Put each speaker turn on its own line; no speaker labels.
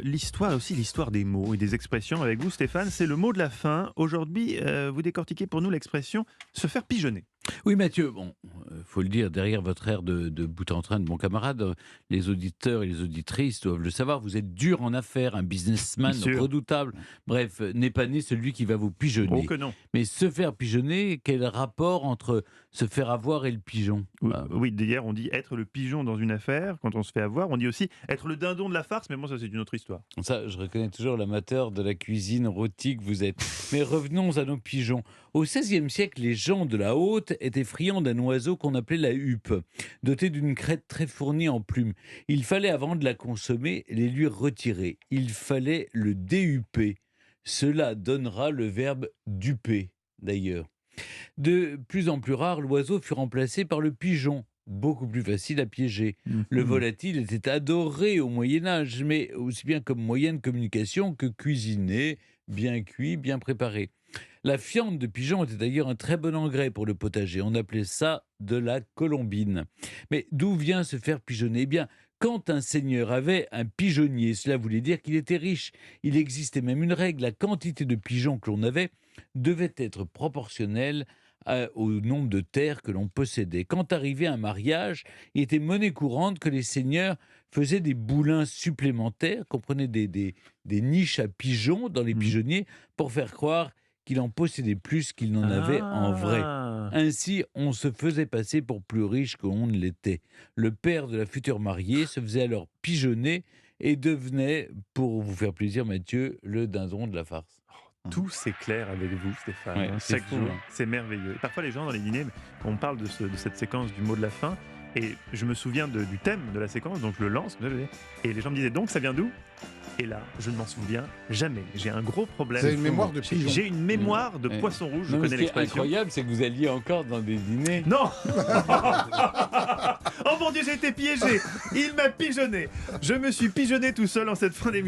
L'histoire, aussi l'histoire des mots et des expressions avec vous, Stéphane, c'est le mot de la fin. Aujourd'hui, vous décortiquez pour nous l'expression se faire pigeonner.
Oui, Mathieu, bon, faut le dire, derrière votre air de bout en train de mon camarade, les auditeurs et les auditrices doivent le savoir, vous êtes dur en affaires, un
Bien
businessman
sûr.
redoutable. Bref, n'est pas né celui qui va vous
Oh
pigeonner.
que non.
Mais se faire pigeonner, quel rapport entre se faire avoir et le pigeon?
Oui, d'ailleurs, on dit être le pigeon dans une affaire quand on se fait avoir. On dit aussi être le dindon de la farce, mais bon, ça c'est une autre histoire.
Ça, je reconnais toujours l'amateur de la cuisine rôtie que vous êtes. Mais revenons à nos pigeons. Au XVIe siècle, les gens de la Haute étaient friands d'un oiseau qu'on appelait la huppe, doté d'une crête très fournie en plumes. Il fallait, avant de la consommer, les lui retirer. Il fallait le déhuper. Cela donnera le verbe duper, d'ailleurs. De plus en plus rare, l'oiseau fut remplacé par le pigeon, beaucoup plus facile à piéger. Le
Mhm.
volatile était adoré au Moyen Âge, mais aussi bien comme moyen de communication que cuisiné, bien cuit, bien préparé. La fiente de pigeon était d'ailleurs un très bon engrais pour le potager. On appelait ça de la colombine. Mais d'où vient se faire pigeonner? Eh bien, quand un seigneur avait un pigeonnier, cela voulait dire qu'il était riche. Il existait même une règle, la quantité de pigeons que l'on avait devait être proportionnelle au nombre de terres que l'on possédait. Quand arrivait un mariage, il était monnaie courante que les seigneurs faisaient des boulins supplémentaires, comprenaient des niches à pigeons dans les
Mhm.
pigeonniers, pour faire croire qu'il en possédait plus qu'il n'en avait en vrai.
Ah,
Ainsi, on se faisait passer pour plus riche qu'on ne l'était. Le père de la future mariée se faisait alors pigeonner et devenait, pour vous faire plaisir Mathieu, le dindon de la farce.
tout s'éclaire avec vous, Stéphane,
Ouais,
hein,
c'est
chaque
fou,
jour.
hein.
C'est merveilleux. Et parfois, les gens dans les dîners, on parle de cette séquence du mot de la fin. Et je me souviens du thème de la séquence, donc je le lance. Et les gens me disaient donc, ça vient d'où? Et là, je ne m'en souviens jamais. J'ai un gros problème.
Vous avez une mémoire de pigeon.
J'ai une mémoire de
Ouais.
poisson rouge, je
Non, mais
connais
ce qui est
l'expression.
incroyable, c'est que vous alliez encore dans des dîners.
Non. Oh mon Dieu, j'ai été piégé. Il m'a pigeonné. Je me suis pigeonné tout seul en cette fin d'émission.